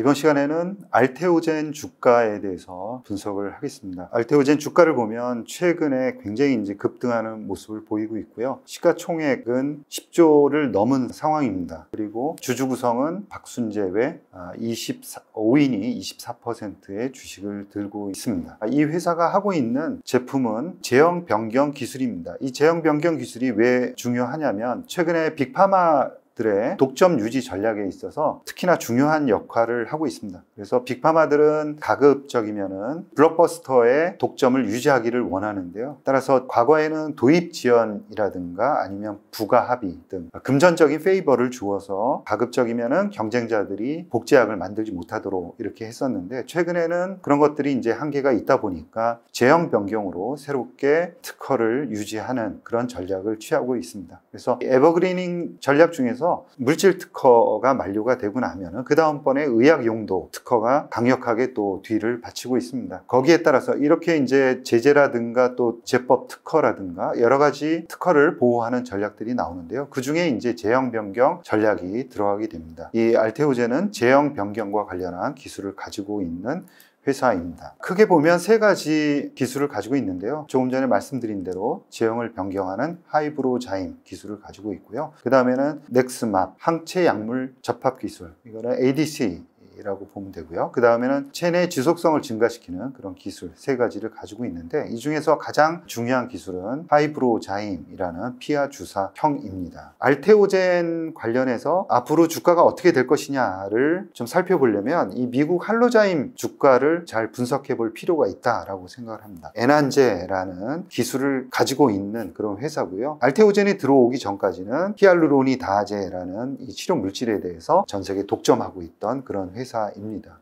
이번 시간에는 알테오젠 주가에 대해서 분석을 하겠습니다. 알테오젠 주가를 보면 최근에 굉장히 이제 급등하는 모습을 보이고 있고요. 시가총액은 10조를 넘은 상황입니다. 그리고 주주 구성은 박순재 외 5인이 24%의 주식을 들고 있습니다. 이 회사가 하고 있는 제품은 제형 변경 기술입니다. 이 제형 변경 기술이 왜 중요하냐면 최근에 빅파마 들의 독점 유지 전략에 있어서 특히나 중요한 역할을 하고 있습니다. 그래서 빅파마들은 가급적이면은 블록버스터의 독점을 유지하기를 원하는데요. 따라서 과거에는 도입 지연이라든가 아니면 부가 합의 등 금전적인 페이버를 주어서 가급적이면은 경쟁자들이 복제약을 만들지 못하도록 이렇게 했었는데, 최근에는 그런 것들이 이제 한계가 있다 보니까 제형 변경으로 새롭게 특허를 유지하는 그런 전략을 취하고 있습니다. 그래서 에버그리닝 전략 중에서 물질 특허가 만료가 되고 나면은 그 다음번에 의약 용도 특허가 강력하게 또 뒤를 바치고 있습니다. 거기에 따라서 이렇게 이제 제재라든가 또 제법 특허라든가 여러 가지 특허를 보호하는 전략들이 나오는데요. 그 중에 이제 제형 변경 전략이 들어가게 됩니다. 이 알테오젠은 제형 변경과 관련한 기술을 가지고 있는 회사입니다. 크게 보면 세 가지 기술을 가지고 있는데요. 조금 전에 말씀드린 대로 제형을 변경하는 하이브로자임 기술을 가지고 있고요. 그 다음에는 넥스맙 항체 약물 접합 기술, 이거는 ADC 라고 보면 되고요. 그 다음에는 체내 지속성을 증가시키는 그런 기술 세 가지를 가지고 있는데, 이 중에서 가장 중요한 기술은 하이브로자임이라는 피하 주사형입니다. 알테오젠 관련해서 앞으로 주가가 어떻게 될 것이냐를 좀 살펴보려면 이 미국 할로자임 주가를 잘 분석해 볼 필요가 있다라고 생각을 합니다. 에난제라는 기술을 가지고 있는 그런 회사고요. 알테오젠이 들어오기 전까지는 히알루로니다제라는 이 치료 물질에 대해서 전 세계 독점하고 있던 그런 회사입니다.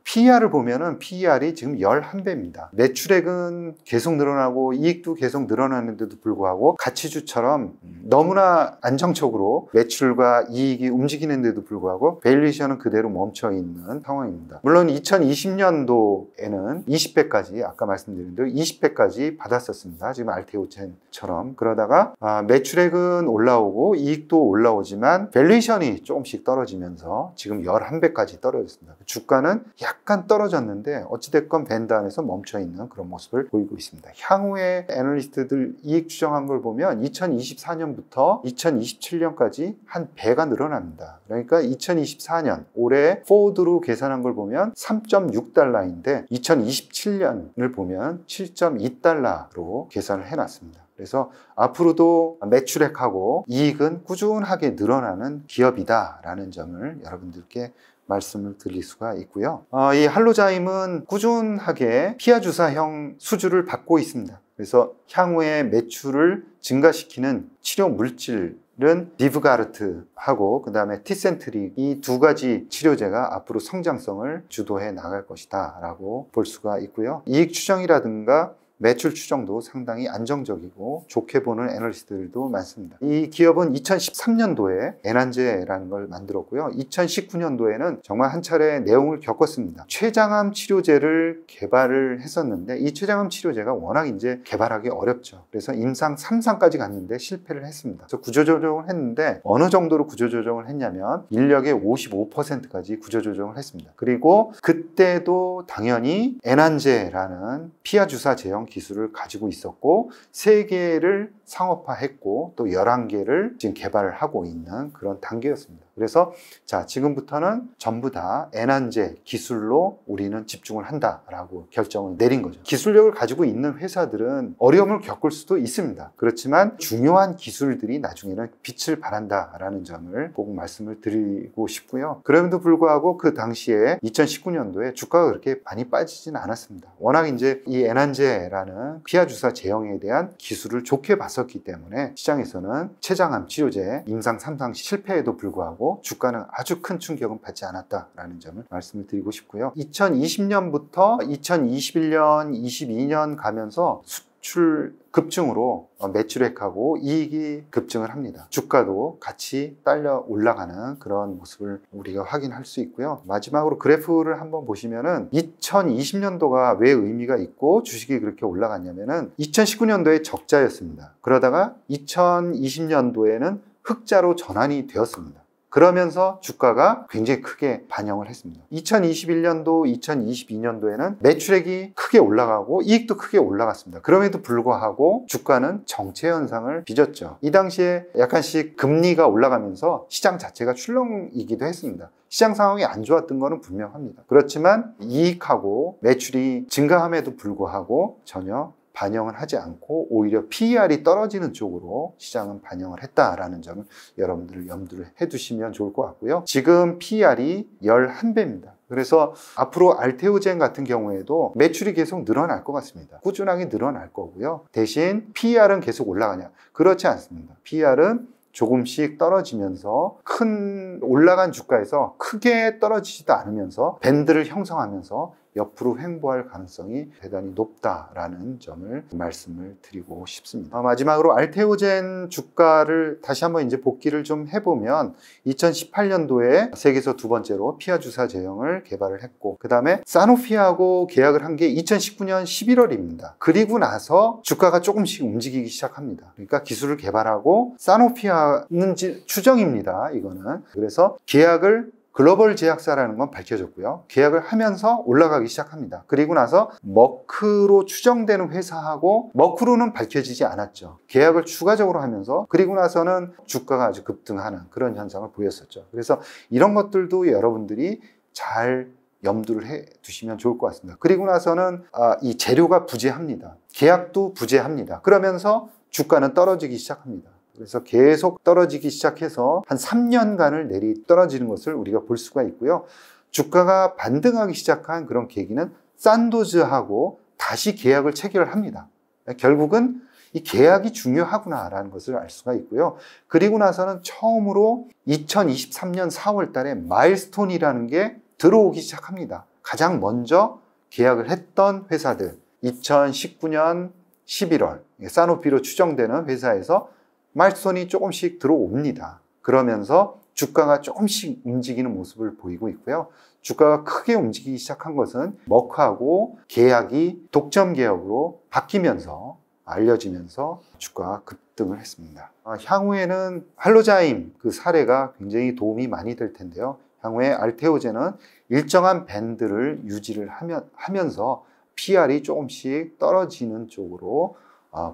PER을 보면은 PER이 지금 11배입니다. 매출액은 계속 늘어나고 이익도 계속 늘어나는데도 불구하고 가치주처럼 너무나 안정적으로 매출과 이익이 움직이는데도 불구하고 밸류에이션은 그대로 멈춰 있는 상황입니다. 물론 2020년도에는 20배까지, 아까 말씀드린 대로 20배까지 받았었습니다. 지금 알테오젠처럼. 그러다가 매출액은 올라오고 이익도 올라오지만 밸류에이션이 조금씩 떨어지면서 지금 11배까지 떨어졌습니다. 주가는 약간 떨어졌는데 어찌됐건 밴드 안에서 멈춰있는 그런 모습을 보이고 있습니다. 향후에 애널리스트들 이익 추정한 걸 보면 2024년부터 2027년까지 한 배가 늘어납니다. 그러니까 2024년 올해 포워드로 계산한 걸 보면 3.6달러인데 2027년을 보면 7.2달러로 계산을 해놨습니다. 그래서 앞으로도 매출액하고 이익은 꾸준하게 늘어나는 기업이다라는 점을 여러분들께 말씀을 드릴 수가 있고요. 이 할로자임은 꾸준하게 피하 주사형 수주를 받고 있습니다. 그래서 향후에 매출을 증가시키는 치료 물질은 디브가르트하고 그 다음에 티센트릭, 이 두 가지 치료제가 앞으로 성장성을 주도해 나갈 것이다 라고 볼 수가 있고요. 이익 추정이라든가 매출 추정도 상당히 안정적이고 좋게 보는 애널리스트들도 많습니다. 이 기업은 2013년도에 에난제라는 걸 만들었고요. 2019년도에는 정말 한 차례 내용을 겪었습니다. 췌장암 치료제를 개발을 했었는데 이 췌장암 치료제가 워낙 이제 개발하기 어렵죠. 그래서 임상 3상까지 갔는데 실패를 했습니다. 그래서 구조조정을 했는데 어느 정도로 구조조정을 했냐면 인력의 55%까지 구조조정을 했습니다. 그리고 그때도 당연히 에난제라는 피하 주사 제형 기술을 가지고 있었고 3개를 상업화했고 또 11개를 지금 개발을 하고 있는 그런 단계였습니다. 그래서 자, 지금부터는 전부 다 에난제 기술로 우리는 집중을 한다라고 결정을 내린 거죠. 기술력을 가지고 있는 회사들은 어려움을 겪을 수도 있습니다. 그렇지만 중요한 기술들이 나중에는 빛을 발한다라는 점을 꼭 말씀을 드리고 싶고요. 그럼에도 불구하고 그 당시에 2019년도에 주가가 그렇게 많이 빠지진 않았습니다. 워낙 이제 이 에난제라는 피하 주사 제형에 대한 기술을 좋게 봤었기 때문에 시장에서는 췌장암 치료제 임상 3상 실패에도 불구하고 주가는 아주 큰 충격은 받지 않았다라는 점을 말씀을 드리고 싶고요. 2020년부터 2021년, 22년 가면서 수출 급증으로 매출액하고 이익이 급증을 합니다. 주가도 같이 딸려 올라가는 그런 모습을 우리가 확인할 수 있고요. 마지막으로 그래프를 한번 보시면은 2020년도가 왜 의미가 있고 주식이 그렇게 올라갔냐면은 2019년도에 적자였습니다. 그러다가 2020년도에는 흑자로 전환이 되었습니다. 그러면서 주가가 굉장히 크게 반영을 했습니다. 2021년도, 2022년도에는 매출액이 크게 올라가고 이익도 크게 올라갔습니다. 그럼에도 불구하고 주가는 정체 현상을 빚었죠. 이 당시에 약간씩 금리가 올라가면서 시장 자체가 출렁이기도 했습니다. 시장 상황이 안 좋았던 것은 분명합니다. 그렇지만 이익하고 매출이 증가함에도 불구하고 전혀 반영을 하지 않고 오히려 PER이 떨어지는 쪽으로 시장은 반영을 했다라는 점을 여러분들 염두를 해두시면 좋을 것 같고요. 지금 PER이 11배입니다. 그래서 앞으로 알테오젠 같은 경우에도 매출이 계속 늘어날 것 같습니다. 꾸준하게 늘어날 거고요. 대신 PER은 계속 올라가냐? 그렇지 않습니다. PER은 조금씩 떨어지면서 큰 올라간 주가에서 크게 떨어지지도 않으면서 밴드를 형성하면서 옆으로 횡보할 가능성이 대단히 높다라는 점을 말씀을 드리고 싶습니다. 마지막으로 알테오젠 주가를 다시 한번 이제 복기를 좀 해보면 2018년도에 세계에서 두 번째로 피하 주사 제형을 개발을 했고 그 다음에 사노피하고 계약을 한 게 2019년 11월입니다. 그리고 나서 주가가 조금씩 움직이기 시작합니다. 그러니까 기술을 개발하고 사노피하는 추정입니다. 이거는. 그래서 계약을 글로벌 제약사라는 건 밝혀졌고요. 계약을 하면서 올라가기 시작합니다. 그리고 나서 머크로 추정되는 회사하고 머크로는 밝혀지지 않았죠. 계약을 추가적으로 하면서 그리고 나서는 주가가 아주 급등하는 그런 현상을 보였었죠. 그래서 이런 것들도 여러분들이 잘 염두를 해 두시면 좋을 것 같습니다. 그리고 나서는 이 재료가 부재합니다. 계약도 부재합니다. 그러면서 주가는 떨어지기 시작합니다. 그래서 계속 떨어지기 시작해서 한 3년간을 내리 떨어지는 것을 우리가 볼 수가 있고요. 주가가 반등하기 시작한 그런 계기는 산도즈하고 다시 계약을 체결합니다. 결국은 이 계약이 중요하구나라는 것을 알 수가 있고요. 그리고 나서는 처음으로 2023년 4월 달에 마일스톤이라는 게 들어오기 시작합니다. 가장 먼저 계약을 했던 회사들 2019년 11월 사노피로 추정되는 회사에서 마일스톤이 조금씩 들어옵니다. 그러면서 주가가 조금씩 움직이는 모습을 보이고 있고요. 주가가 크게 움직이기 시작한 것은 머크하고 계약이 독점 계약으로 바뀌면서 알려지면서 주가가 급등을 했습니다. 향후에는 할로자임 그 사례가 굉장히 도움이 많이 될 텐데요. 향후에 알테오젠은 일정한 밴드를 유지를 하면서 PR이 조금씩 떨어지는 쪽으로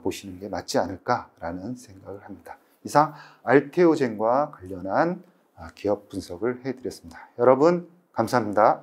보시는 게 맞지 않을까라는 생각을 합니다. 이상 알테오젠과 관련한 기업 분석을 해드렸습니다. 여러분 감사합니다.